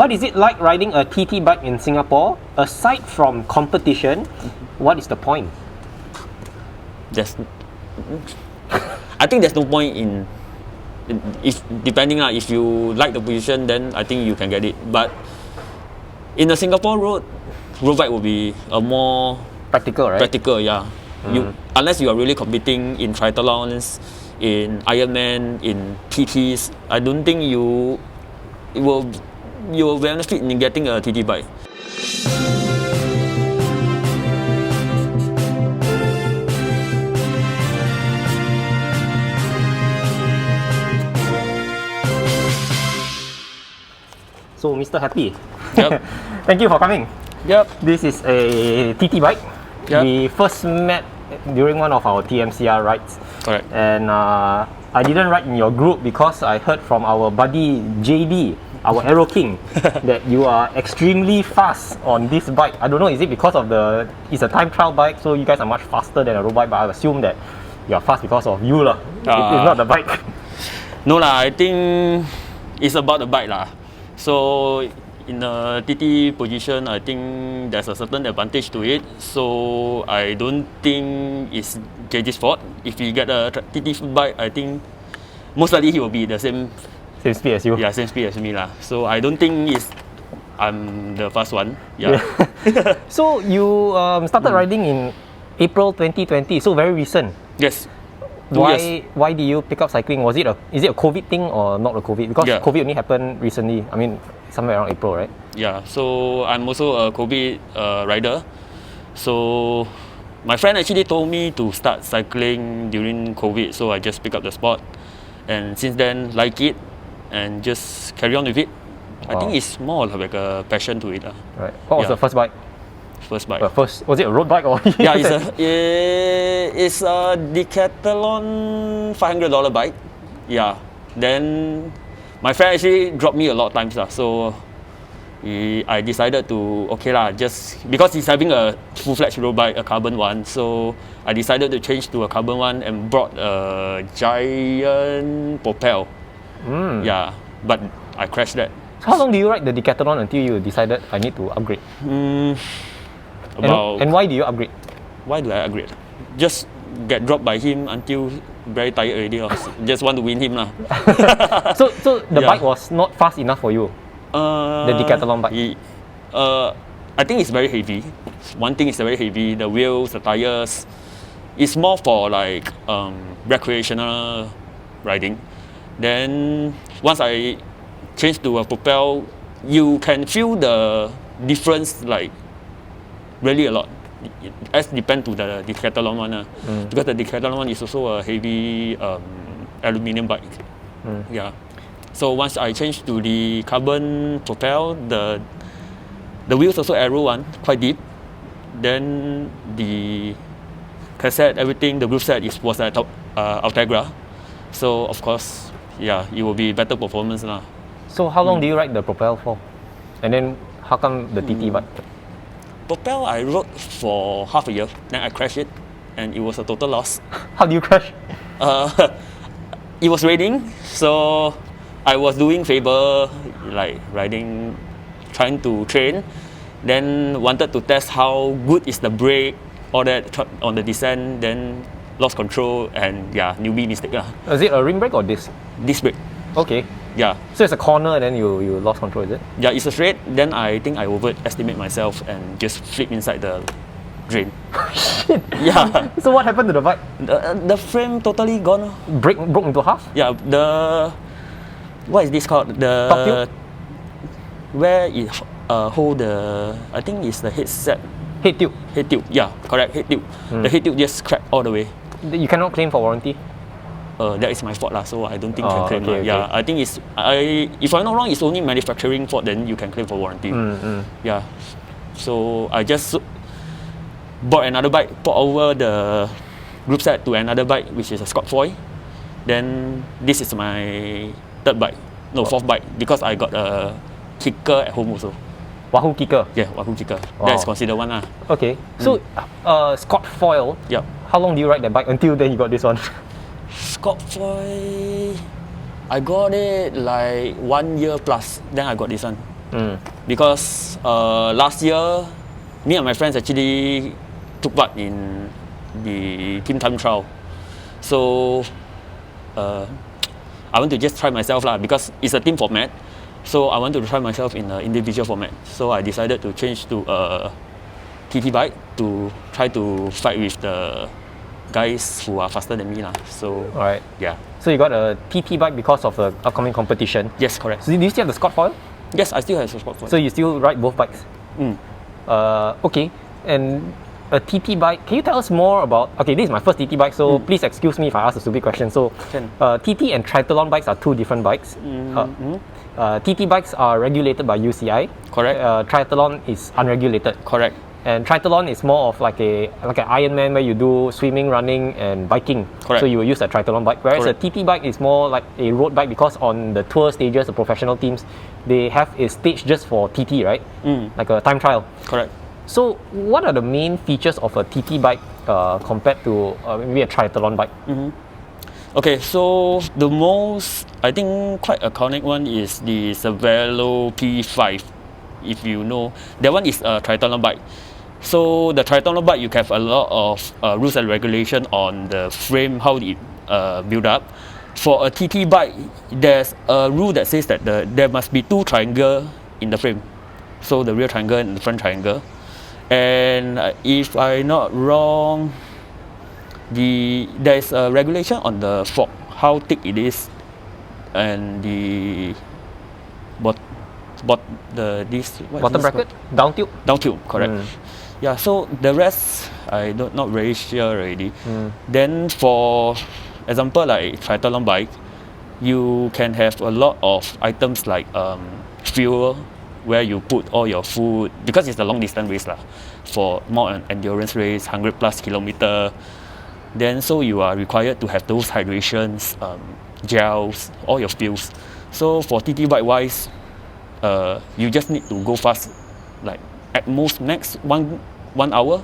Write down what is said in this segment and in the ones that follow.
What is it like riding a TT bike in Singapore? Aside from competition, what is the point? I think there's no point in if depending if you like the position, then I think you can get it. But in the Singapore road bike will be a more Practical, right? practical, yeah. Unless you are really competing in triathlons, in Ironman, in TTs, I don't think you will benefit in getting a TT bike. So, Mr. Happy, Yep. thank you for coming. Yep. This is a TT bike. Yep. We first met during one of our TMCR rides. Correct. And I didn't ride in your group because I heard from our buddy JD, our Aero King, that you are extremely fast on this bike. I don't know, is it because of it's a time trial bike, so you guys are much faster than a road bike, but I assume that you are fast because of you lah. It's not the bike. No lah, I think it's about the bike lah. So in the TT position, I think there's a certain advantage to it. So I don't think it's JJ's fault. If he get a TT bike, I think most likely he will be the same speed as you. Yeah, same speed as me lah. So I don't think I'm the first one. Yeah. So you started riding in April 2020, so very recent. Yes. 2 years. Why did you pick up cycling? Is it a COVID thing or not a COVID? Because COVID only happened recently. I mean, somewhere around April, right? Yeah. So I'm also a COVID rider. So my friend actually told me to start cycling during COVID. So I just pick up the sport, and since then like it, and just carry on with it. Wow. I think it's more like a passion to it. Right. What was the first bike? First bike. Was it a road bike or? Yeah, it's a Decathlon $500 bike. Yeah. Then my friend actually dropped me a lot of times so I decided to just because he's having a full-fledged road bike, a carbon one, so I decided to change to a carbon one and brought a giant propel. Yeah, but I crashed that. So how long do you ride the Decathlon until you decided I need to upgrade? And why do you upgrade? Why do I upgrade? Just get dropped by him until very tired already. Just want to win him lah. So the bike was not fast enough for you? The Decathlon bike? I think it's very heavy. One thing is very heavy. The wheels, the tires. It's more for like recreational riding. Then once I changed to a propel, you can feel the difference like really a lot. As depend to the Decathlon one because the Decathlon one is also a heavy aluminium bike. Yeah. So once I changed to the carbon propel, the wheels also aero one, quite deep. Then the cassette, everything, the group set was at Ultegra. So of course, yeah, it will be better performance lah. So how long do you ride the propel for? And then how come the TT bike? Propel I rode for half a year, then I crashed it, and it was a total loss. How do you crash? It was raining, so I was doing favor, like riding, trying to train, then wanted to test how good is the brake, all that on the descent, then lost control, and yeah, newbie mistake lah. Is it a rim brake or disc? Disc brake. Okay. Yeah. So it's a corner and then you lost control, is it? Yeah, it's a straight, then I think I overestimate myself and just flip inside the drain. Shit. Yeah. So what happened to the bike? The frame totally gone. Broke into half? Yeah, what is this called? The top tube? Where it hold the, I think it's the headset. Head tube? Head tube, yeah, correct, head tube. The head tube just cracked all the way. You cannot claim for warranty? That is my fault lah, so I don't think can claim. Okay. Yeah, I think if I'm not wrong, it's only manufacturing fault, then you can claim for warranty. Yeah, so I just bought another bike, port over the group set to another bike, which is a Scott Foy. Then this is my fourth bike, because I got a kicker at home also. Wahoo kicker? Yeah, Wahoo kicker. Wow. That's considered one lah. Okay, so Scott Foil. Yeah. How long do you ride that bike until then you got this one? Scott Foy, I got it like 1 year plus. Then I got this one. Because last year, me and my friends actually took part in the team time trial. So I want to just try myself lah, because it's a team format. So I want to try myself in an individual format. So I decided to change to a TT bike to try to fight with the guys who are faster than me lah. So Alright. yeah. So you got a TT bike because of the upcoming competition. Yes, correct. So do you still have the Scott foil? Yes, I still have a sport for it. So you still ride both bikes? Okay. And a TT bike, can you tell us more about, okay, this is my first TT bike, so please excuse me if I ask a stupid question. So Can. TT and Triathlon bikes are two different bikes. TT bikes are regulated by UCI. Correct. Triathlon is unregulated. Correct. And Triathlon is more of like an Ironman where you do swimming, running, and biking. Correct. So you will use a Triathlon bike. Whereas Correct. a TT bike is more like a road bike, because on the tour stages, the professional teams, they have a stage just for TT, right? Like a time trial. Correct. So what are the main features of a TT bike compared to maybe a Triathlon bike? Okay, so the most, I think, quite iconic one is the Cervelo P5. If you know, that one is a Triathlon bike. So the Triathlon bike, you have a lot of rules and regulation on the frame, how it build up. For a TT bike, there's a rule that says that there must be two triangles in the frame. So the rear triangle and the front triangle. And if I'm not wrong, there's a regulation on the fork, how thick it is, and the Bottom bracket? Down tube? Down tube, correct. Yeah, so the rest I not very sure already. Then for example, like Triathlon bike, you can have a lot of items like fuel, where you put all your food, because it's a long distance race lah. For more an endurance race, 100+ kilometer, then so you are required to have those hydrations, gels, all your fuels. So for TT bike wise, you just need to go fast, like at most max one hour.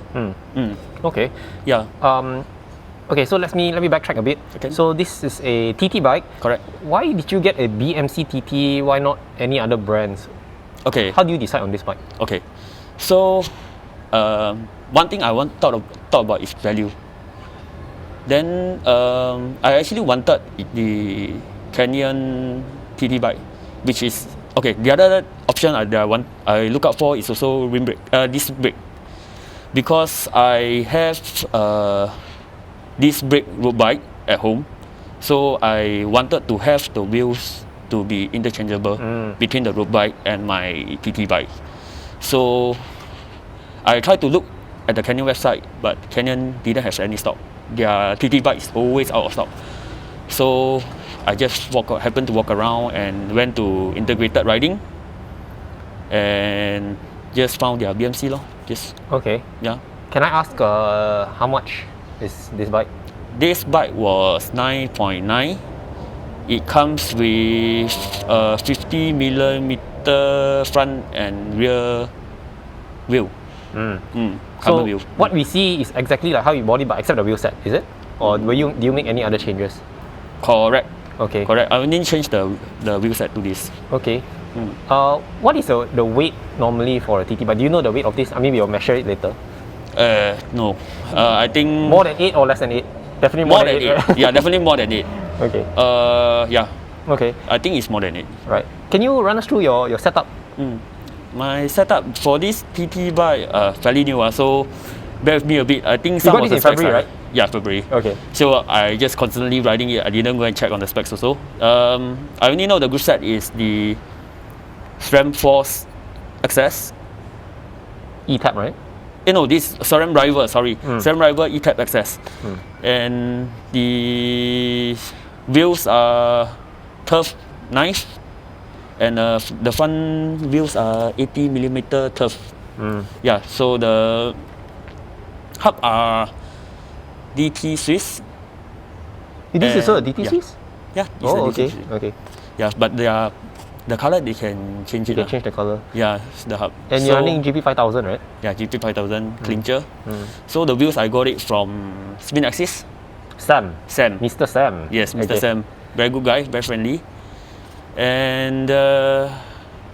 Okay. Yeah. Okay, so let me backtrack a bit. Okay. So this is a TT bike. Correct. Why did you get a BMC TT? Why not any other brands? Okay. How do you decide on this bike? Okay. So one thing I thought about is value. Then I actually wanted the Canyon TT bike, which is okay. The other option I look out for is also rim brake, disc brake, because I have disc brake road bike at home, so I wanted to have the wheels to be interchangeable between the road bike and my TT bike. So I tried to look at the Canyon website, but Canyon didn't have any stock. Their TT bike is always out of stock. So I just happened to walk around and went to integrated riding, and just found their BMC lor. Just Okay. yeah. Can I ask how much is this bike? This bike was 9.9. It comes with 50mm front and rear wheel. Carbon So wheel. what we see is exactly like how you bought it, but except the wheel set, is it? Or do you make any other changes? Correct. Okay. Correct. I only changed the wheel set to this. Okay. What is the weight normally for a TT bike? Do you know the weight of this? I mean, we'll measure it later. No. I think More than 8 or less than 8? Definitely more than 8. right? Yeah, definitely more than 8. Okay. Yeah. Okay. I think it's more than 8. Right. Can you run us through your setup? My setup for this TT bike fairly new, so bear with me a bit. I think You some got of this the in specs February, right? Yeah, February. Okay. So I just constantly riding it. I didn't go and check on the specs also. I only know the group set is the SRAM Force Access. E-Tab, right? No, this SRAM Rival. Sorry, SRAM Rival E-Tab Access. And the wheels are Turf 9, and the front wheels are 80mm Turf. Yeah. So the hub are DT Swiss. This is a DT yeah. Swiss? Yeah. It's a Oh, DT okay. Swiss. Okay. Yeah, but the color they can change You it. can lah. change the color. Yeah, it's the hub. And you're running GP5000, right? Yeah, GP5000 clincher. So the wheels I got it from Spin Axis. Sam. Sam. Mr. Sam. Yes, Mr. Okay. Sam. Very good guy, very friendly. And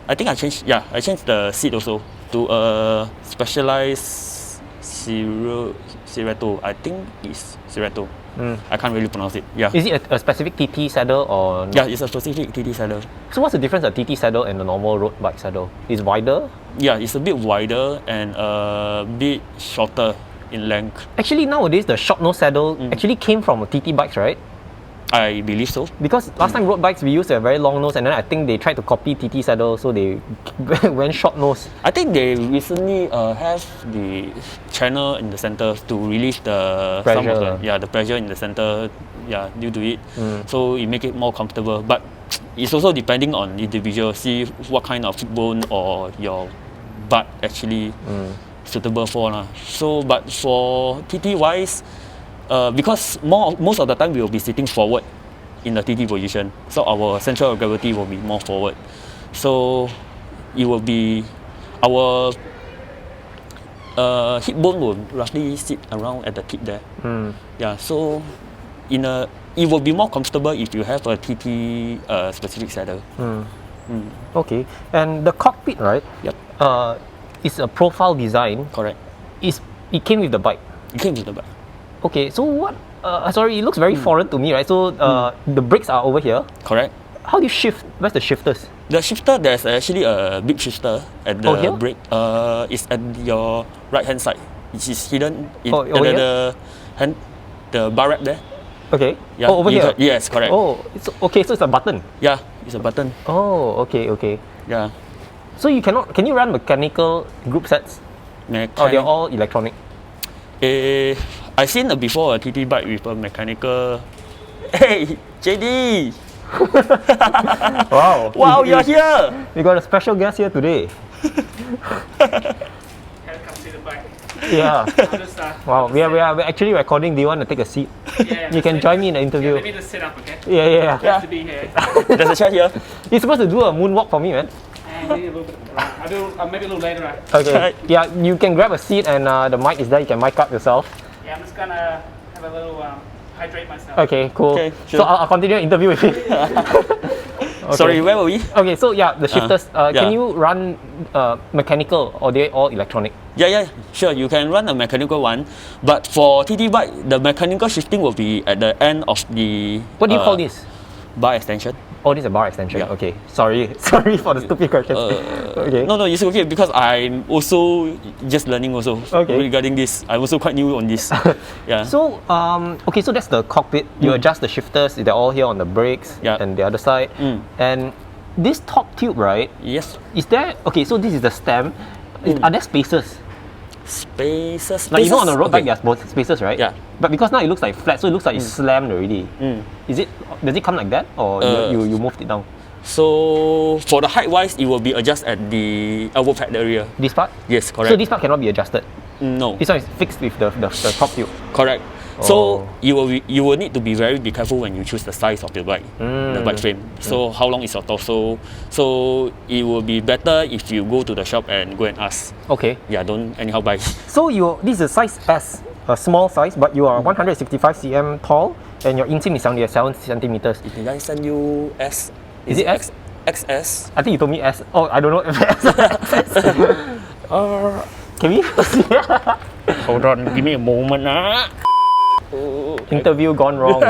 I think I changed. Yeah, I changed the seat also to a specialized Cerato. I think it's Cerato. I can't really pronounce it. Yeah. Is it a specific TT saddle or? Yeah, it's a specific TT saddle. So what's the difference of TT saddle and the normal road bike saddle? It's wider? Yeah, it's a bit wider and a bit shorter in length. Actually, nowadays the short nose saddle actually came from TT bikes, right? I believe so. Because last time road bikes we used a very long nose, and then I think they tried to copy TT saddle, so they went short nose. I think they recently have the channel in the center to release the Pressure. the pressure in the center. Yeah, due to it, so it make it more comfortable. But it's also depending on individual. See what kind of bone or your butt actually suitable for lah. So, but for TT wise, because most of the time we will be sitting forward in the TT position, so our center of gravity will be more forward. So it will be our hip bone will roughly sit around at the tip there. Yeah, so it will be more comfortable if you have a TT specific saddle. Okay, and the cockpit, right? Yep. It's a profile design. Correct. It came with the bike. It came with the bike. Okay, so what? Sorry, it looks very foreign to me, right? So the brakes are over here. Correct. How do you shift? Where's the shifters? The shifter, there's actually a big shifter at the here? brake. It's at your right hand side. It is hidden over here? The bar wrap there. Okay. Yeah, over here. Yes, correct. Oh, it's okay. So it's a button. Yeah, it's a button. Oh, okay. Yeah. So you cannot? Can you run mechanical group sets? Oh, they're all electronic. I've seen before a TT bike with a mechanical. Hey, JD! Wow, you're here! We got a special guest here today. Come see the bike. Yeah. I'll just, Wow, we're actually recording. Do you want to take a seat? yeah, You can join me in the interview. let me just sit up, okay? Yeah. Nice to be here. There's a chair here. You're supposed to do a moonwalk for me, man. And maybe a little bit. I'll do maybe a little later. Okay. Right. Yeah, you can grab a seat and the mic is there. You can mic up yourself. Yeah, I'm just gonna have a little hydrate myself. Okay, cool. Okay, So sure. I'll continue the interview with you. Okay. Sorry, where were we? Okay, so yeah, the shifters. yeah. Can you run mechanical or they all electronic? Yeah, sure. You can run a mechanical one, but for TT bike, the mechanical shifting will be at the end of the. What do you call this? Bar extension. Oh, this is a bar extension. Yeah. Okay, sorry for the stupid question. Okay. No, it's okay because I'm also just learning also regarding this. I'm also quite new on this. Yeah. So okay, so that's the cockpit. You adjust the shifters. They're all here on the brakes and the other side. And this top tube, right? Yes. Is there? Okay, so this is the stem. Are there spacers? Spaces. Like you know on the road bike there's both spaces, right? Yeah. But because now it looks like flat, so it looks like it's slammed already. Is it? Does it come like that, or you moved it down? So for the height wise, it will be adjusted at the elbow pad area. This part? Yes, correct. So this part cannot be adjusted. No. This one is fixed with the top tube. Correct. So you will need to be very careful when you choose the size of the bike, the bike frame. So how long is your torso? So it will be better if you go to the shop and go and ask. Okay. Yeah, don't anyhow buy. So this is a size S, a small size, but you are 165 cm tall, and your inseam is 77 centimeters. Did I send you S? Is it X? XS? I think you told me S. Oh, I don't know if S. Can we? Hold on, give me a moment. Interview gone wrong.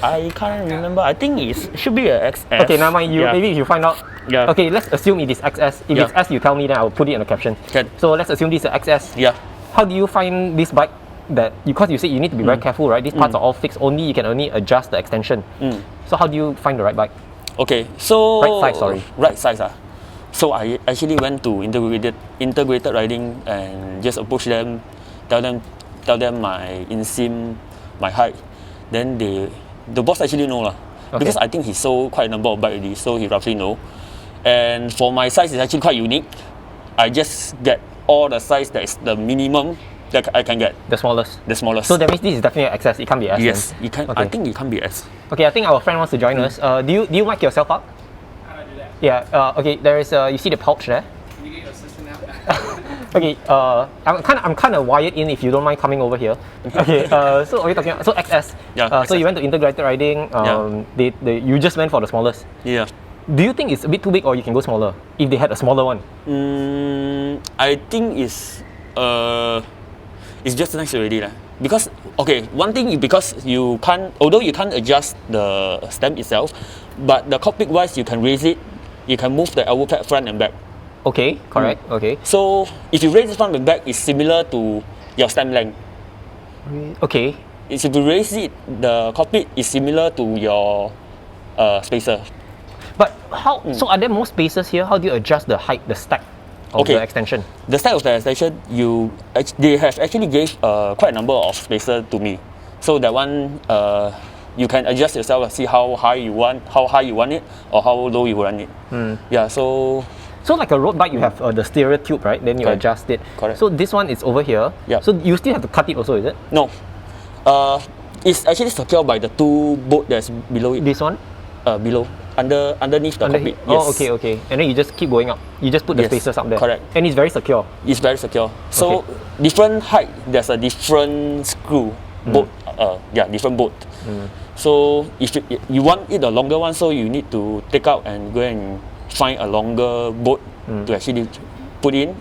I can't remember. I think it should be a XS. Okay, now mind you. Yeah. Maybe if you find out. Yeah. Okay, let's assume it is XS. If it's S, you tell me, then I'll put it in the caption. Can. So let's assume this is XS. Yeah. How do you find this bike? Because you said you need to be very careful, right? These parts are all fixed. You can only adjust the extension. So how do you find the right bike? Okay, so Right size, sorry. Right size. So I actually went to integrated riding and just approach them, tell them my inseam, my height. Then the boss actually know lah. Okay. Because I think he sold quite a number of bike already, so he roughly know. And for my size, it's actually quite unique. I just get all the size that is the minimum that I can get. The smallest. The smallest. So that means this is definitely an XS. It can't be S. yes, then. it can. Okay. I think it can be S. Okay, I think our friend wants to join us. Do you mic yourself up? How do I do that? Yeah. Okay. There is. You see the pouch there. Can you get your assistant out? Okay. I'm kind of wired in. If you don't mind coming over here. Okay. So are you talking? So XS. Yeah, So XS. you went to integrated riding. You just went for the smallest. Yeah. Do you think it's a bit too big, or you can go smaller if they had a smaller one? I think it's just nice already lah. Because one thing is because you can't, although you can't adjust the stem itself, but the cockpit wise you can raise it, you can move the elbow pad front and back. Okay, correct. Okay. So if you raise it front and back, it's similar to your stem length. Okay. If you raise it, the cockpit is similar to your spacer. But how? So are there more spaces here? How do you adjust the height, the stack of the extension? The stack of the extension, they have actually gave quite a number of spacer to me. So that one, you can adjust yourself and see how high you want it, or how low you want it. Yeah. So like a road bike, you have the stereo tube, right? Then you adjust it. Correct. So this one is over here. Yeah. So you still have to cut it also, is it? No. It's actually secured by the two bolt that's below it. This one? Below. Underneath the cockpit. Oh, Yes. okay. And then you just keep going up. You just put the spacers up there. Correct. And it's very secure. It's very secure. So different height, there's a different screw bolt. Different bolt. So if you want it a longer one, so you need to take out and go and find a longer bolt to actually put in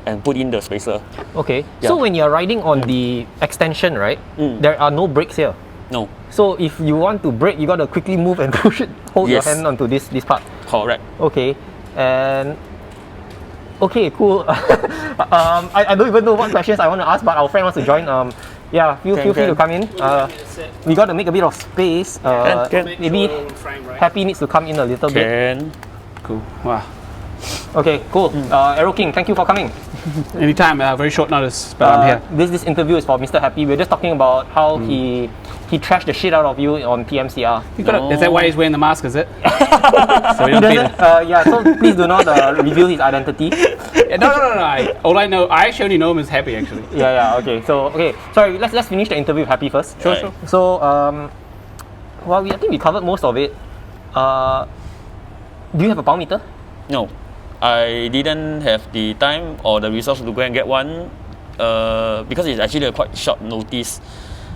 the spacer. Okay. Yeah. So when you're riding on the extension, right? There are no brakes here. No. So if you want to brake, you gotta quickly move and hold your hand onto this part. Correct. Okay. And okay, cool. I don't even know what questions I want to ask, but our friend wants to join. Feel free to come in. We got to make a bit of space. Maybe Happy needs to come in a little bit. Cool. Wow. Okay, cool. Aero King, thank you for coming. Anytime, very short notice, but I'm here. This interview is for Mr. Happy. We're just talking about how he trashed the shit out of you on TMCR. Is that why he's wearing the mask, is it? So He doesn't, so please do not reveal his identity. No. All I know, I actually only know him as Happy, actually. Okay. So, sorry, let's finish the interview with Happy first. Sure. So, I think we covered most of it. Do you have a power meter? No. I didn't have the time or the resource to go and get one because it's actually a quite short notice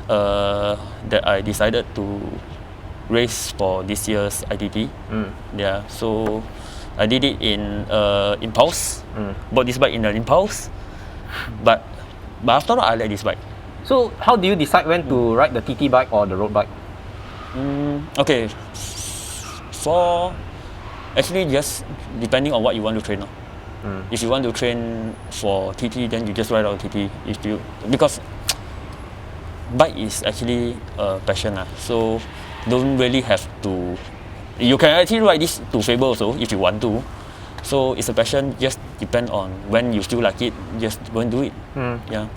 that I decided to race for this year's ITT. Yeah, so I did it in impulse. Bought this bike in an impulse, but after all, I like this bike. So how do you decide when to ride the TT bike or the road bike? Okay, for actually just depending on what you want to train on. If you want to train for TT, then you just ride on TT. Because bike is actually a passion, so don't really have to. You can actually ride this to favor also if you want to. So it's a passion. Just depend on when you feel like it. Just go and do it. Yeah.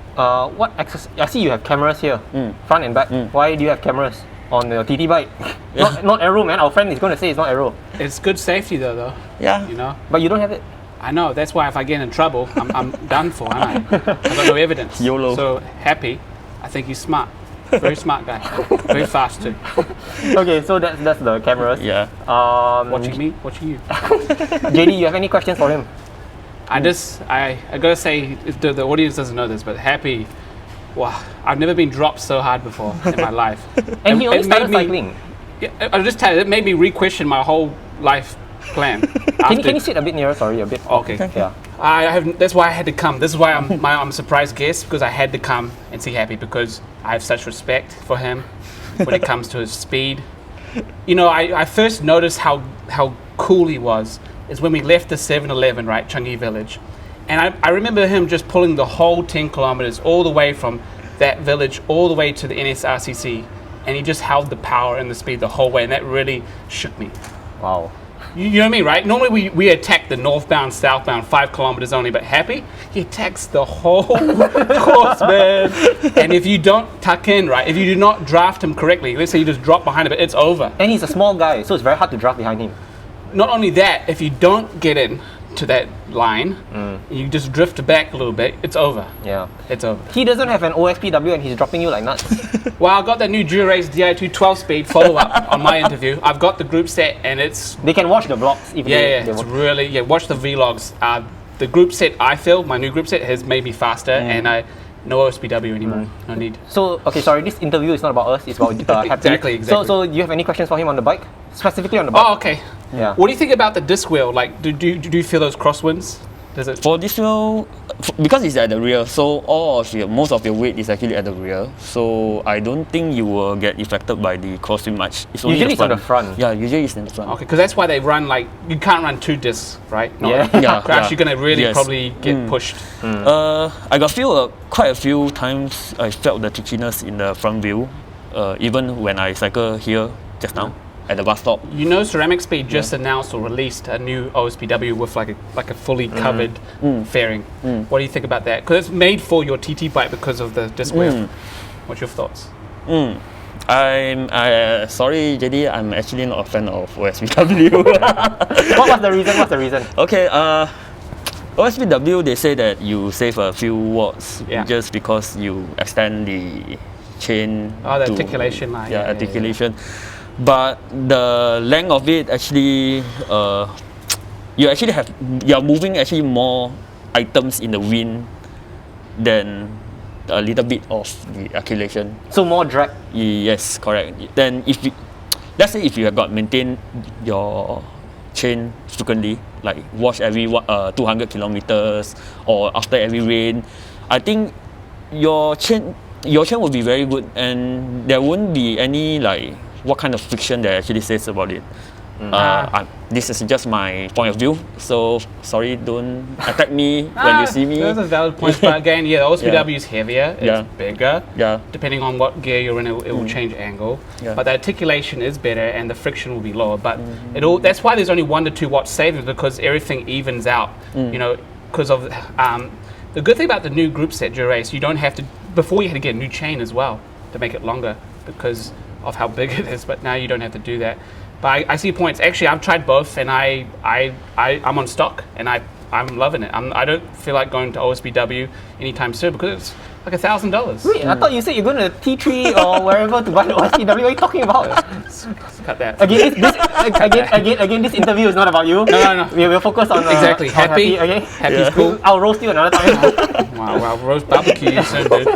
What access? I see you have cameras here, front and back. Why do you have cameras on the TT bike? Not aero, man. Our friend is going to say it's not aero. It's good safety though. Yeah. You know. But you don't have it. I know. That's why if I get in trouble, I'm done for, aren't I? I've got no evidence. YOLO. So Happy, I think he's smart. Very smart guy. Very fast too. Okay, so that's the cameras. Yeah. Watching me, watching you. JD, you have any questions for him? I gotta say, the audience doesn't know this, but Happy, wow, I've never been dropped so hard before in my life. And he only it started made me- cycling. Yeah, I'll just tell you, it made me re-question my whole life plan. Can you sit a bit nearer? Sorry, a bit. Okay. Yeah. That's why I had to come. This is why I'm a surprise guest, because I had to come and see Happy, because I have such respect for him when it comes to his speed. You know, I first noticed how cool he was is when we left the 7-Eleven, right, Changi Village. And I remember him just pulling the whole 10 kilometers all the way from that village all the way to the NSRCC. And he just held the power and the speed the whole way, and that really shook me. Wow. You know what I mean, right? Normally we attack the northbound, southbound, 5 kilometers only, but Happy, he attacks the whole course, man. And if you don't tuck in, right, if you do not draft him correctly, let's say you just drop behind him, it's over. And he's a small guy, so it's very hard to draft behind him. Not only that, if you don't get in to that line, you just drift back a little bit, it's over. Yeah. It's over. He doesn't have an OSPW and he's dropping you like nuts. Well, I got that new Durace Di2 12-speed follow-up on my interview. I've got the group set, and it's... They can watch the vlogs. If they it's watch. really... watch the vlogs. The group set I feel, my new group set, has made me faster, and no OSPW anymore. No need. So, okay, sorry, this interview is not about us, it's about Happy. Exactly. So, do you have any questions for him on the bike? Specifically on the bike? Oh, okay. Yeah. What do you think about the disc wheel? Like, do you feel those crosswinds? Does it? For this wheel, because it's at the rear, so most of your weight is actually at the rear. So I don't think you will get affected by the crosswind much. It's only Usually it's on the front. Yeah, usually it's in the front. Okay, because that's why they run like you can't run 2 discs, right? Yeah. Yeah, Crash, you're gonna really Yes. probably get pushed. I got quite a few times I felt the trickiness in the front wheel, even when I cycle here just now at the bus stop. You know, Ceramic Speed just announced or released a new OSPW with like a fully covered fairing. What do you think about that? Because it's made for your TT bike because of the disc wheel. What's your thoughts? I'm sorry, JD. I'm actually not a fan of OSPW. What was the reason? What's the reason? Okay, OSPW, they say that you save a few watts Yeah. just because you extend the chain. Oh, the to- articulation line. Yeah, articulation. But the length of it actually, you're moving actually more items in the wind than a little bit of the articulation. So more drag. Yes, correct. Then let's say if you have got maintained your chain frequently, like wash every 200 kilometers or after every rain, I think your chain will be very good, and there won't be any like what kind of friction that actually says about it. This is just my point of view, so sorry, don't attack me when you see me. Those are valid points, but again, the OSPW is heavier, it's bigger. Yeah. Depending on what gear you're in, it will change angle. Yeah. But the articulation is better and the friction will be lower. But that's why there's only 1 to 2 watt savings, because everything evens out. You know, because of the good thing about the new group set Dura-Ace, you don't have to. Before you had to get a new chain as well to make it longer because of how big it is. But now you don't have to do that. But I see points. Actually, I've tried both, and I'm on stock, and I'm loving it. I don't feel like going to OSPW anytime soon because it's like $1,000. Wait, I thought you said you're going to T3 or wherever to buy the OSPW. What are you talking about? Cut that. Again, this interview is not about you. No. We will focus on Exactly. on Happy? Okay. Happy's cool. I'll roast you another time. Wow, roast barbecue soon, dude.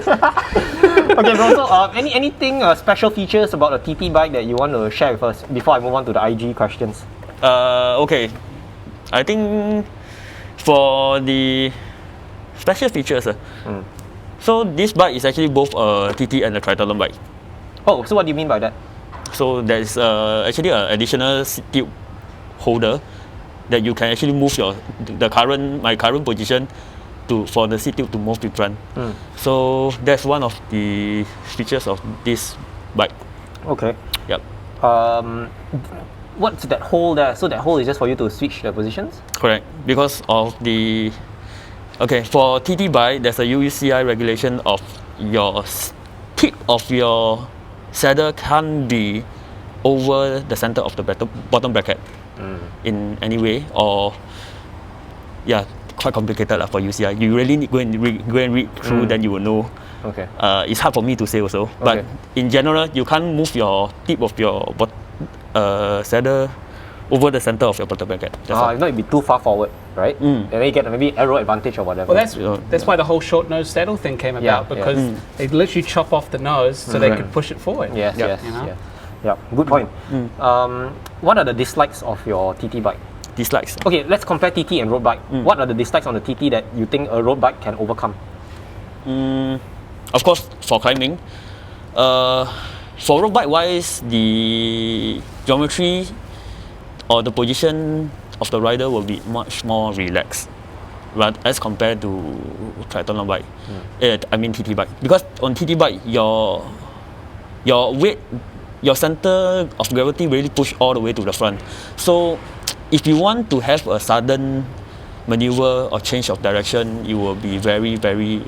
Okay, bro. So, anything special features about a TT bike that you want to share with us before I move on to the IG questions? Okay, I think for the special features, so this bike is actually both a TT and a triathlon bike. Oh, so what do you mean by that? So there is actually an additional seat tube holder that you can actually move my current position for the seat tube to move in front. So that's one of the features of this bike. Okay. Yep. What's that hole there? So that hole is just for you to switch the positions? Correct. Because of the for TT bike, there's a UCI regulation of your tip of your saddle can't be over the center of the bottom bracket in any way, or quite complicated for UCI. You really need go and read through, then you will know. Okay. It's hard for me to say also, but in general, you can't move your tip of your saddle over the center of your bottom bracket. If not, it'd be too far forward, right? And then you get maybe aero advantage or whatever. Well, that's why the whole short nose saddle thing came about, because they literally chop off the nose so they could push it forward. Yes. You know? Yeah. Good point. What are the dislikes of your TT bike? Dislikes. Okay, let's compare TT and road bike. What are the dislikes on the TT that you think a road bike can overcome? Of course, for climbing. For road bike wise, the geometry or the position of the rider will be much more relaxed, but as compared to triathlon bike. I mean TT bike, because on TT bike your weight, your center of gravity really push all the way to the front. So if you want to have a sudden maneuver or change of direction, it will be very, very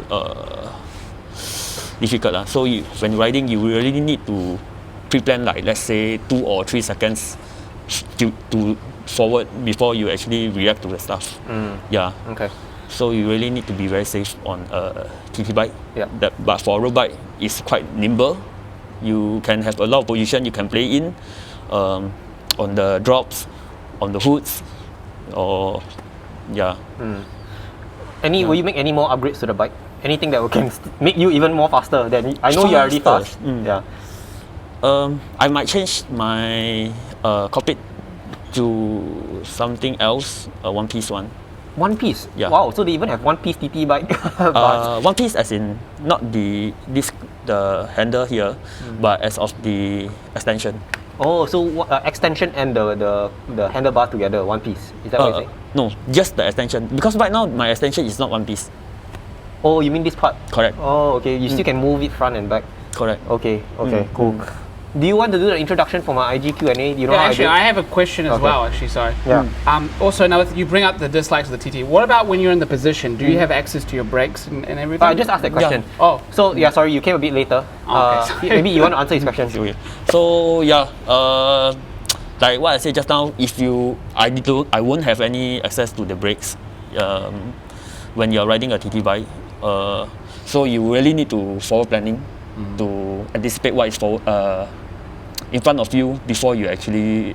difficult. So when riding, you really need to pre-plan, like let's say 2 or 3 seconds to forward before you actually react to the stuff. Okay. So you really need to be very safe on a TT bike. But for a road bike, it's quite nimble. You can have a lot of position you can play in, on the drops, on the hoods, or Will you make any more upgrades to the bike? Anything that can make you even more faster than I know you're already fast. I might change my cockpit to something else, a one-piece one. One piece. Yeah. Wow. So they even have one piece TT bike. But One piece as in not the handle here, but as of the extension. oh, so extension and the handlebar together, one piece. Is that what you're saying? No, just the extension. Because right now my extension is not one piece. Oh, you mean this part? Correct. Oh, okay. You still can move it front and back. Correct. Okay. Okay. Cool. Do you want to do the introduction for my IG Q&A? You know Yeah, how actually, I I have a question as well. Actually, sorry. Yeah. Also, now you bring up the dislikes of the TT. What about when you're in the position? Do you have access to your brakes and everything? I just asked that question. Oh. So yeah, sorry, you came a bit later. Okay, sorry. Maybe you want to answer his question. Okay. So yeah, like what I said just now, if I won't have any access to the brakes when you're riding a TT bike. So you really need to forward planning to anticipate what is in front of you before you actually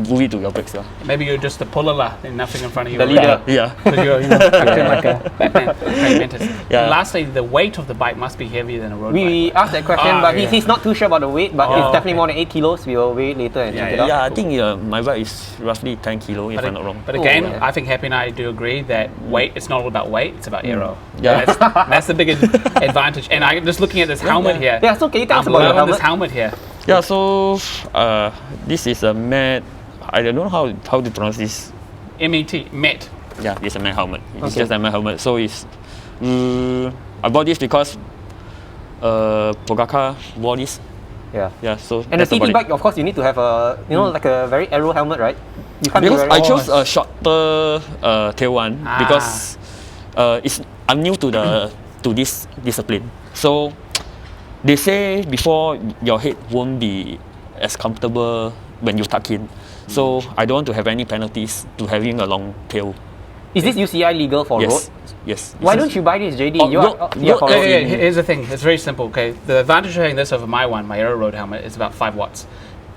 move it to your brakes. Maybe you're just a puller lah, and nothing in front of you. The leader. Yeah. Because you're acting like a Batman. Great mentor. Yeah. And lastly, the weight of the bike must be heavier than a road We bike. asked that question, but he's not too sure about the weight, but it's definitely okay. more than 8 kilos. We will weigh it later and check it out. Yeah, I think my bike is roughly 10 kilo if I'm not wrong. But again, yeah. I think Happy and I do agree that weight, it's not all about weight, it's about aero. Yeah. That's the big advantage. And I'm just looking at this helmet here. Yeah, so can you tell us I'm about your loving helmet? this helmet here. Yeah, so this is a matte. I don't know how to pronounce this. MET, MET. Yeah, it's a matte helmet. It's Okay. just a matte helmet. So it's I bought this because Pogacar wore this. Yeah. Yeah, so And the that's about TT it. bike, of course, you need to have a, like a very aero helmet, right? You can't be Because very I chose a shorter tail one because I'm new to this discipline. So they say before your head won't be as comfortable when you tuck in. So I don't want to have any penalties to having a long tail. Is this UCI legal for road? Yes. Why don't you buy this, JD? Oh, You're for road. Here's the thing, it's very simple, okay? The advantage of having this over my Aero Road helmet is about 5 watts.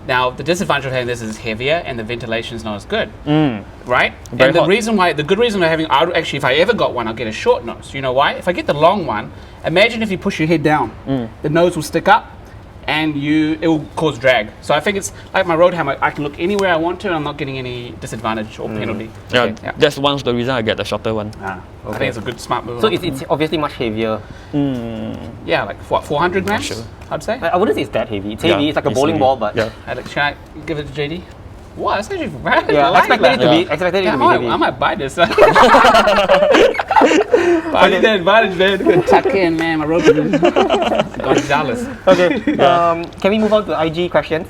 Now, the disadvantage of having this is heavier and the ventilation is not as good, right? Very and the hot. good reason of having, actually, if I ever got one, I'll get a short nose. You know why? If I get the long one, imagine if you push your head down, the nose will stick up, and it will cause drag. So I think it's like my road helmet. I can look anywhere I want to, and I'm not getting any disadvantage or penalty. Yeah, that's one of the reasons I get the shorter one. I think it's a good smart move. So it's obviously much heavier. yeah, like what, 400 grams? Sure. I'd say. I wouldn't say it's that heavy. It's Yeah, heavy. It's like a it's bowling heavy. ball, but Yeah. Should I give it to JD? Wow, that's actually very yeah, light, expected it to like- be expected it to be Yeah, heavy. I might buy this. I need that advantage, man. To tuck in, man. My road is $1. Okay. Can we move on to IG questions?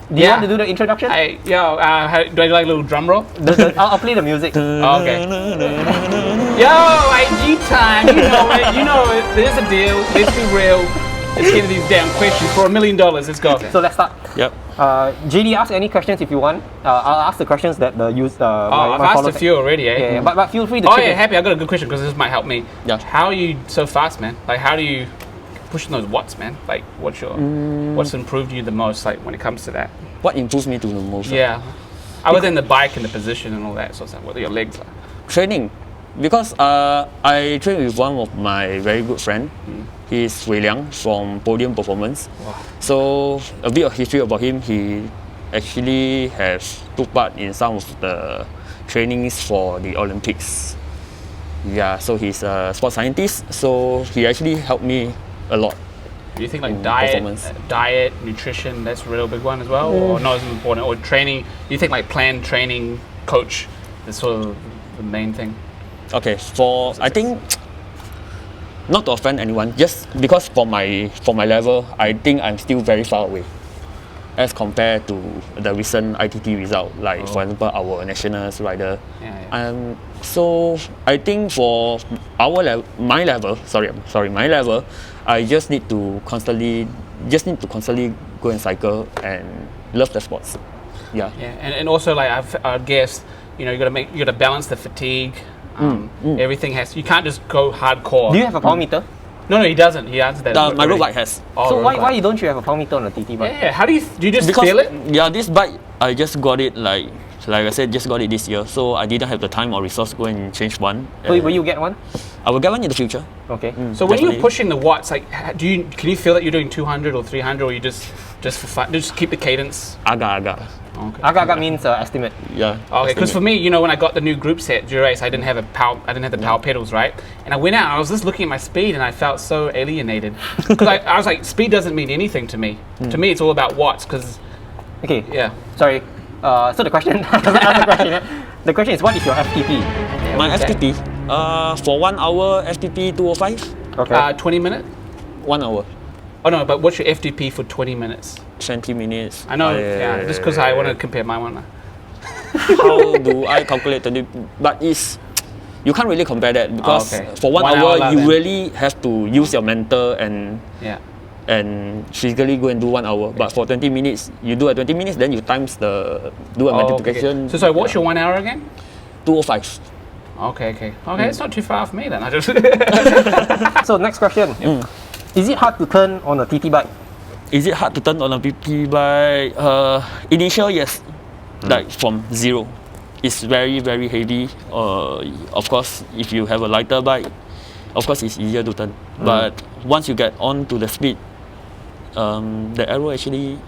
Do you want to do the introduction? Do I like a little drum roll? I'll play the music. Oh, okay. Yo, IG time. You know it. There's a deal. Let's be real. Let's get to these damn questions for $1 million. Let's go. So let's start. Yep. JD, ask any questions if you want. I'll ask the questions that the use. I've asked a few already, eh? Yeah, but feel free to. Oh chip yeah, in. Happy. I got a good question because this might help me. Yeah. How are you so fast, man? Like, how do you push those watts, man? Like, what's improved you the most, like when it comes to that? What improves me to the most? Yeah. Other than the bike and the position and all that sort of stuff, what are your legs like? Training. Because I train with one of my very good friend. He's Wei Liang from Podium Performance. Wow. So a bit of history about him. He actually has took part in some of the trainings for the Olympics. Yeah, so he's a sports scientist. So he actually helped me a lot. Do you think like in diet, performance. nutrition, that's a real big one as well, or not as important? Or training? Do you think like planned training, coach, is sort of the main thing? Okay, I think not to offend anyone, just because for my level, I think I'm still very far away as compared to the recent ITT result. Like for example, our nationals rider. So I think for my level, I just need to constantly go and cycle and love the sports. Yeah. Yeah, and also like I've guessed, you gotta balance the fatigue. Everything you can't just go hardcore. Do you have a power meter? No, he doesn't. He answered that. My road bike has. Oh, So road why bike. don't you have a power meter on a TT bike? Yeah, how do you just Because feel it? yeah, this bike I just got it like like I said, just got it this year, so I didn't have the time or resource to go and change one. Will you get one? I will get one in the future. Okay. So when you're Definitely. pushing the watts, like, can you feel that you're doing 200 or 300, or you just for fun, just keep the cadence? Aga. Okay. Aga means estimate. Yeah. Okay, because for me, you know, when I got the new group set Durace, I didn't have the power pedals, right? And I went out and I was just looking at my speed and I felt so alienated because I was like, speed doesn't mean anything to me. To me, it's all about watts. Because Okay. yeah, Sorry. So the question, the question is, what is your FTP? My what is that? FTP, for 1 hour FTP 205, Okay. 20 minutes. 1 hour, Oh no, but what's your FTP for 20 minutes? 20 minutes. I know, yeah, just because I want to compare my one. How do I calculate 20? But you can't really compare that because okay. for 1 1 hour hour you then. really have to use your mental and Yeah. physically go and do 1 hour. But for 20 minutes, you do at 20 minutes, then you times do a Oh, okay, multiplication. okay. So sorry, what's your 1 hour again? 205. Okay. It's not too far from me then. I just So next question. Is it hard to turn on a TT bike? Is it hard to turn on a PP bike? Initial, yes. Like from zero. It's very, very heavy. Of course, if you have a lighter bike, of course it's easier to turn. But once you get on to the speed, the arrow actually,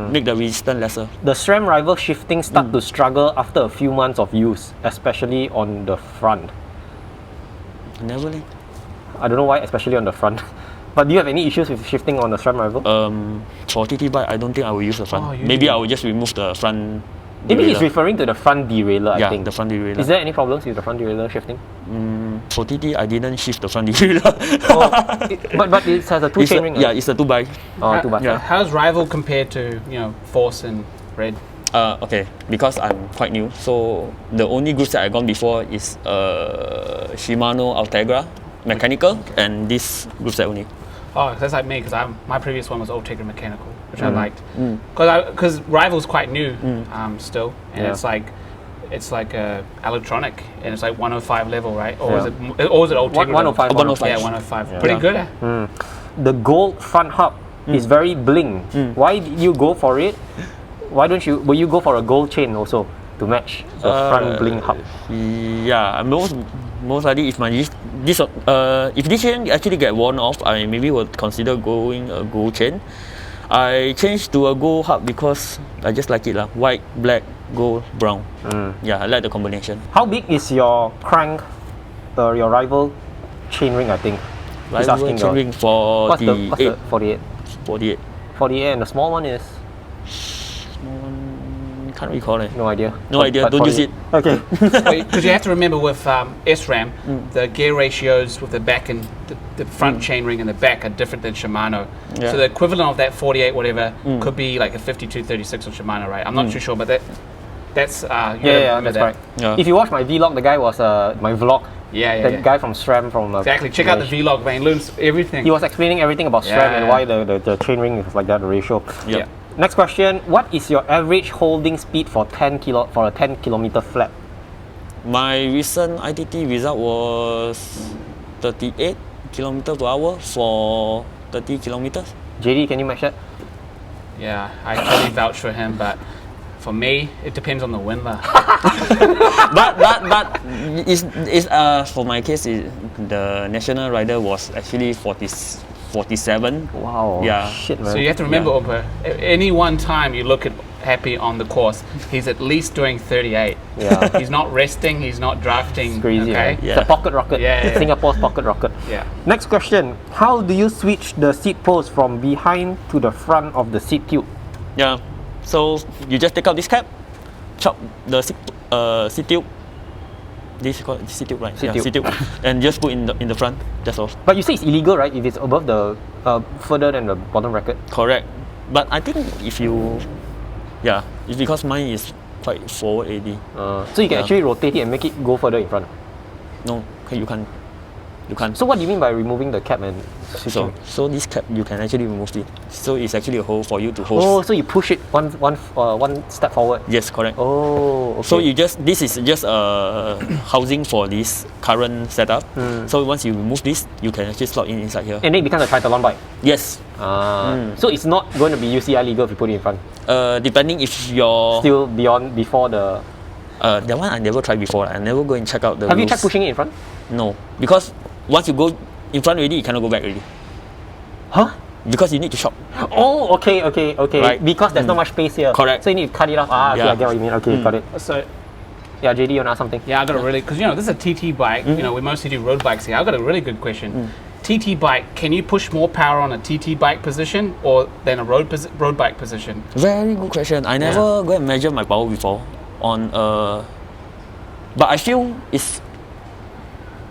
make the resistance lesser. The SRAM rival shifting start to struggle after a few months of use, especially on the front. Never leh. I don't know why, especially on the front. But do you have any issues with shifting on the SRAM rival? For TT bike, I don't think I will use the front. Oh, you Maybe do. I will just remove the front. Maybe he's derailleur. referring to the front derailleur, I Yeah, think. the front derailleur. Is there any problems with the front derailleur shifting? For TT, I didn't shift the front derailleur. But it has a two It's a- chain ring. yeah, it's a 2x. Oh, two buttons. Yeah. How's Rival compared to, you know, Force and Red? Okay, because I'm quite new, so the only groups that I gone before is Shimano Ultegra mechanical and this group set only. Oh, that's like me, because my previous one was Ultegra Mechanical, which I liked. Because Rival's quite new still, and Yeah. it's like electronic, and it's like 105 level, right? Or Yeah. is it Ultegra? 105. 105. Yeah, 105. Yeah. Pretty Yeah. good. Eh? The gold front hub is very bling. Why did you go for it? Why don't you? Will you go for a gold chain also to match the front bling hub? Yeah, most likely if if this chain actually get worn off, I maybe would consider going a gold chain. I changed to a gold hub because I just like it lah. White, black, gold, brown. Yeah, I like the combination. How big is your crank? Your rival chain ring, I think. He's Rival asking chain ring for what's the the 48? 48. 48, and the small one is Can't recall it. no idea. No idea, don't use 48. it. Okay. Because you have to remember with SRAM, the gear ratios with the back and the front chain ring and the back are different than Shimano. Yeah. So the equivalent of that 48 whatever could be like a 5236 on Shimano, right? I'm not too sure, but that's Yeah, that's right. Yeah. If you watch my vlog, the guy was my vlog. Yeah. The guy from SRAM from Exactly. Check out the vlog, man. Learns everything. He was explaining everything about SRAM Yeah. and why the chain ring is like that, the ratio. Yep. Yeah. Next question: what is your average holding speed for a 10 kilometer flat? My recent ITT result was 38 km per hour for 30 kilometers. JD, can you match that? Yeah, I totally vouch for him, but for me, it depends on the wind lah. but is for my case, the national rider was actually 47. Wow. Yeah. Shit, man. So you have to remember, Oompa, any one time you look at Happy on the course, he's at least doing 38. Yeah. He's not resting, he's not drafting. It's crazy, okay? man. Yeah. It's a pocket rocket. Yeah. Singapore's pocket rocket. Yeah. Next question: how do you switch the seat post from behind to the front of the seat tube? Yeah. So you just take out this cap, chop the seat tube. This is called seat tube, right? Seat tube. Seat tube, and just put in the front. That's all. But you say it's illegal, right? If it's above the further than the bottom bracket. Correct. But I think if you, it's because mine is quite forward AD. So you can Yeah. actually rotate it and make it go further in front. No, you can't. You can't. So what do you mean by removing the cap and switching? So this cap you can actually remove it. So it's actually a hole for you to hold. Oh, so you push it one step forward. Yes, correct. Oh, okay. So this is just a housing for this current setup. So once you remove this, you can actually slot inside here. And then it becomes a triathlon bike. Yes. So it's not going to be UCI legal if you put it in front. Depending if you're Still before the. that one I never tried before. I never go and check out the Have you rules. tried pushing it in front? No, because once you go in front already, you cannot go back already. Huh? Because you need to shop. Oh, okay. Right. Because there's not much space here. Correct. So you need to cut it off. Okay, Yeah. I get what you mean. Okay, got it. So Yeah, JD, you want to ask something? yeah, I got a really, because this is a TT bike. We mostly do road bikes here. I got a really good question. TT bike, can you push more power on a TT bike position or than a road bike position? Very good question. I never go and measure my power before on but I feel it's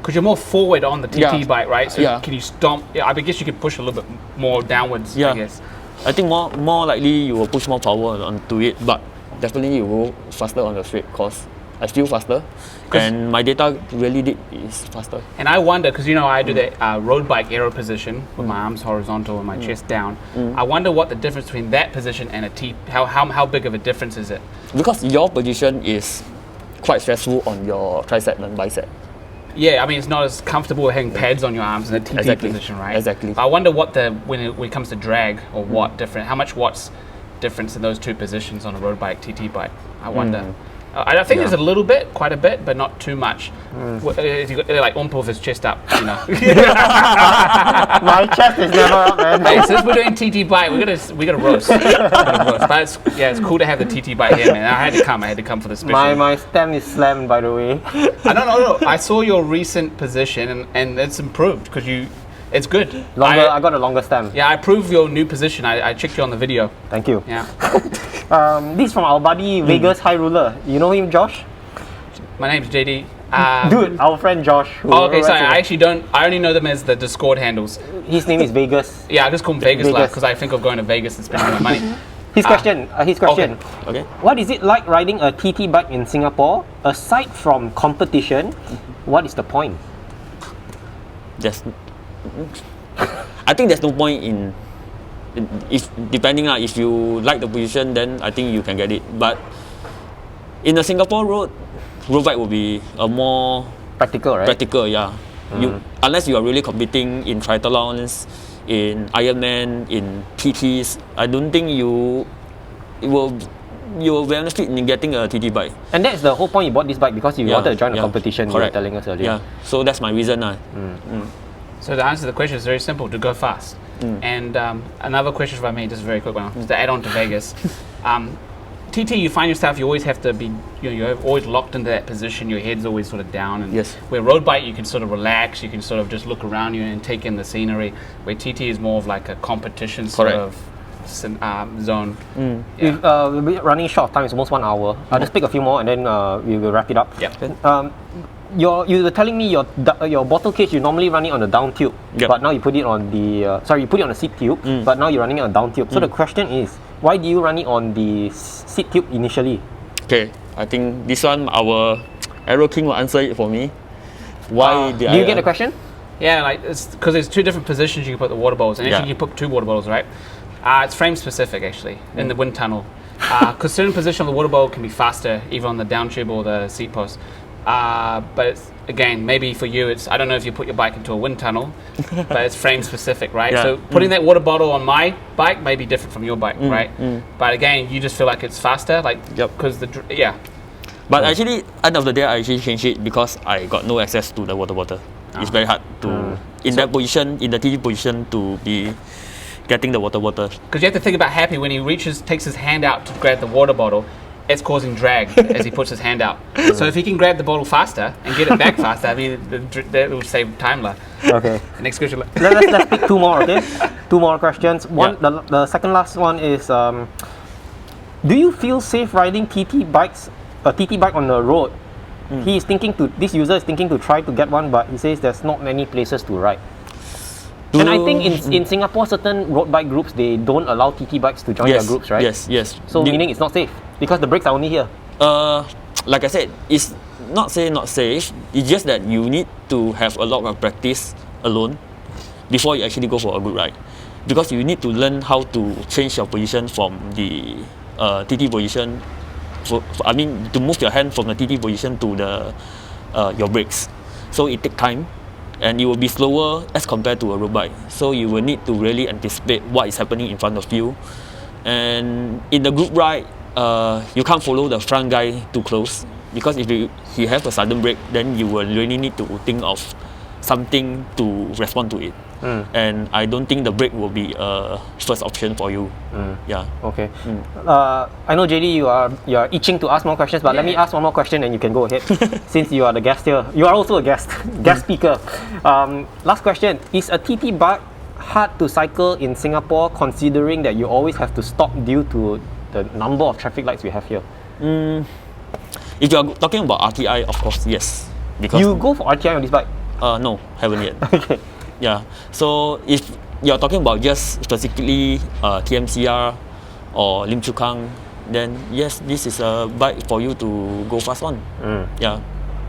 Because you're more forward on the TT Yeah. bike, right? So Yeah. can you stomp? Yeah, I guess you could push a little bit more downwards. Yeah. I guess. I think more likely you will push more power onto it, but definitely you go faster on the straight cause I feel faster, and my data really did is faster. And I wonder, because I do the road bike aero position with my arms horizontal and my chest down. I wonder what the difference between that position and a T. How big of a difference is it? Because your position is quite stressful on your tricep and bicep. Yeah, I mean it's not as comfortable having pads on your arms in a TT Exactly. position, right? Exactly. I wonder what when it comes to drag or how much watts difference in those two positions on a road bike, TT bike. I wonder. I think there's a little bit, quite a bit, but not too much. If you got, like Oompa with his chest up, My chest is never up, man. Hey, since we're doing TT bike, we gotta roast. But it's cool to have the TT bike here, man. I had to come for the special. My stem is slammed, by the way. I don't know. I saw your recent position and it's improved because it's good. I got a longer stem. Yeah, I proved your new position. I checked you on the video. Thank you. Yeah. This is from our buddy Vegas High Ruler. You know him, Josh? My name's JD. Dude, our friend Josh. who Oh, okay, sorry. wrestles- I actually don't. I only know them as the Discord handles. His name is Vegas. Yeah, I just call them Vegas Vegas. because I think of going to Vegas and spending my money. His question. Okay. What is it like riding a TT bike in Singapore? Aside from competition, what is the point? I think there's no point in if depending on if you like the position, then I think you can get it. But in the Singapore road bike will be a more Practical, right? practical, yeah. Unless you are really competing in triathlons, in Ironman, in TTs, I don't think you will benefit in getting a TT bike. And that's the whole point you bought this bike because you Yeah, wanted to join the yeah. competition. You were Correct. telling us earlier. Yeah, so that's my reason. So the answer to the question is very simple: to go fast. And another question, if I may, just a very quick one, just to add on to Vegas. TT, you find yourself, you always have to be, you're always locked into that position. Your head's always sort of down. And Yes. Where road bike, you can sort of relax. You can sort of just look around you and take in the scenery. Where TT is more of like a competition sort Correct. of zone. We'll be running short of time. It's almost 1 hour. I'll just pick a few more and then we will wrap it up. Yep. You were telling me your bottle cage, you normally run it on the down tube, Yep. but now you put it on the you put it on the seat tube, but now you're running it on down tube. So the question is, why do you run it on the seat tube initially? Okay, I think this one our Aero King will answer it for me. Why Do you get the question? Yeah, like it's because there's two different positions you can put the water bottles, and actually Yeah. you can put two water bottles, right? It's frame specific actually in the wind tunnel. Because certain position of the water bottle can be faster, either on the down tube or the seat post. But it's, again, maybe for you, I don't know if you put your bike into a wind tunnel, but it's frame specific, right? Yeah. So putting that water bottle on my bike may be different from your bike, right? But again, you just feel like it's faster, like Yep. because But actually, end of the day, I actually changed it because I got no access to the water bottle. It's very hard to in that position, in the TT position, to be getting the water bottle. Because you have to think about Happy when he takes his hand out to grab the water bottle. It's causing drag as he puts his hand out. So if he can grab the bottle faster and get it back faster, I mean, that will save time. Okay. Next question. Let's pick two more, okay? Two more questions. The second last one is, do you feel safe riding TT bike on the road? This user is thinking to try to get one, but he says there's not many places to ride. And I think in Singapore, certain road bike groups, they don't allow TT bikes to join their groups, right? Yes. So meaning it's not safe because the brakes are only here. Like I said, it's not safe. It's just that you need to have a lot of practice alone before you actually go for a good ride, because you need to learn how to change your position from the TT position. I mean, to move your hand from the TT position to the your brakes. So it takes time, and it will be slower as compared to a road bike. So you will need to really anticipate what is happening in front of you. And in the group ride, you can't follow the front guy too close, because if he have a sudden brake, then you will really need to think of something to respond to it. And I don't think the brake will be a first option for you. Yeah. Okay. I know JD, you are itching to ask more questions, but let me ask one more question and you can go ahead. Since you are the guest here, you are also a guest speaker. Last question: is a TT bike hard to cycle in Singapore, considering that you always have to stop due to the number of traffic lights we have here? If you are talking about RTI, of course, yes. Because you go for RTI on this bike? No, haven't yet. Okay. Yeah. So if you're talking about just specifically TMCR or Lim Chu Kang, then yes, this is a bike for you to go fast on. Yeah.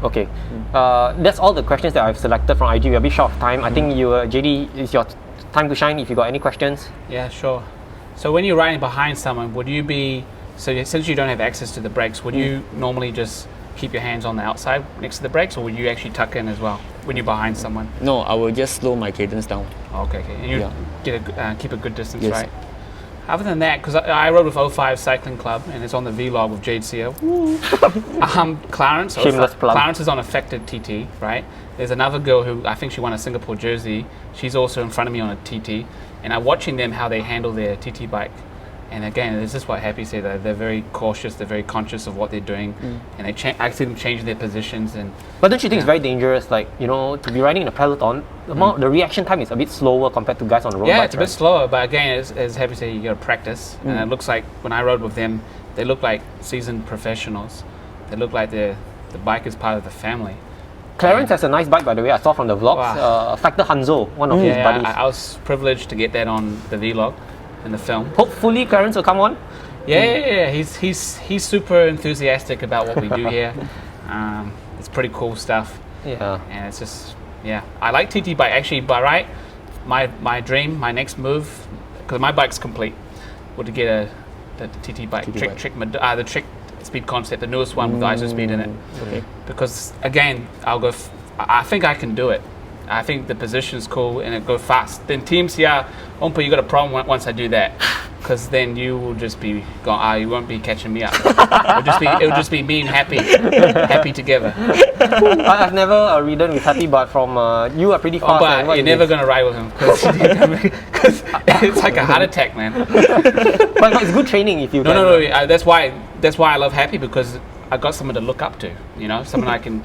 Okay. That's all the questions that I've selected from IG. We're a bit short of time. I think you, JD, it's your time to shine if you got any questions. Yeah, sure. So when you're riding behind someone, would you be, since you don't have access to the brakes, would you normally just keep your hands on the outside next to the brakes, or would you actually tuck in as well when you're behind someone? No, I will just slow my cadence down. Okay. And you keep a good distance, Yes. right? Other than that, because I rode with 05 Cycling Club, and it's on the vlog with Jade Seal. Clarence. Shameless plug. Clarence is on Affected TT, right? There's another girl who I think she won a Singapore jersey. She's also in front of me on a TT, and I'm watching them how they handle their TT bike. And again, this is what Happy said. They're very cautious. They're very conscious of what they're doing, and I see them change their positions. And but don't you think it's very dangerous? Like, you know, to be riding in a peloton, the reaction time is a bit slower compared to guys on the road. Yeah, it's a bit slower. But again, as Happy said, you got to practice. And it looks like when I rode with them, they look like seasoned professionals. They look like the bike is part of the family. Clarence has a nice bike, by the way. I saw from the vlogs. Wow. Factor Hanzo, one of his buddies. I was privileged to get that on the vlog in the film. Hopefully, Clarence will come on. Yeah. He's super enthusiastic about what we do here. It's pretty cool stuff. Yeah. And it's just, I like TT bike. Actually, by right, my dream, my next move, because my bike's complete, would to get the TT bike, the Trick Speed Concept, the newest one with the ISO speed in it. Okay. Because again, I think I can do it. I think the position's cool and it goes fast. Then TMCR, Oompa, you got a problem once I do that, because then you will just be gone. You won't be catching me up. It'll just be me and happy together. I've never ridden with Happy, but from you are pretty fast. But you're never gonna ride with him because it's like a heart attack, man. but it's good training if you. No. That's why I love Happy, because I got someone to look up to. You know, someone I can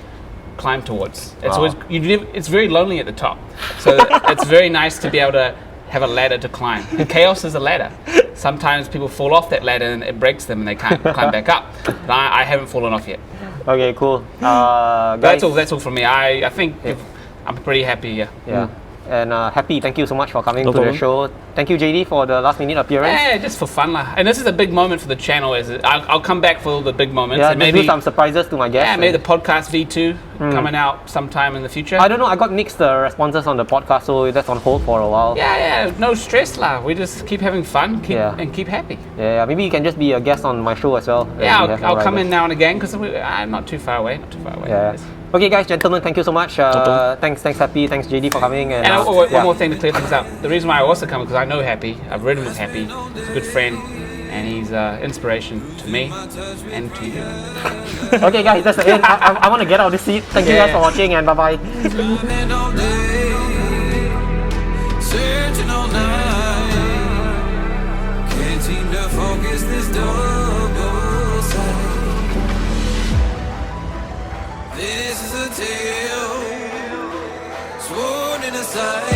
climb towards. It's always it's very lonely at the top, so it's very nice to be able to have a ladder to climb. And chaos is a ladder. Sometimes people fall off that ladder and it breaks them and they can't climb back up. But I haven't fallen off yet. Okay, cool. Guys, that's all from me. I think I'm pretty happy. Yeah. And Happy, thank you so much for coming to problem. the show. Thank you, JD, for the last minute appearance. Yeah, just for fun lah. And this is a big moment for the channel. I'll come back for all the big moments. Yeah, and maybe do some surprises to my guests. Yeah, maybe the podcast V2 coming out sometime in the future. I don't know. I got mixed responses on the podcast, so that's on hold for a while. Yeah, no stress lah. We just keep having fun, and keep happy. Yeah, maybe you can just be a guest on my show as well. Yeah, I'll come in now and again because I'm not too far away. Yeah. Okay, guys, gentlemen, thank you so much. Thanks, Happy. Thanks, JD, for coming. And one more thing to clear things up. The reason why I also come is because I know Happy. I've ridden with Happy. He's a good friend, and he's inspiration to me and to you. Okay, guys, that's the end. I want to get out of this seat. Thank you guys for watching, and bye-bye. Searching all night, can't seem to focus this double sight. This is a tale sworn in a sight.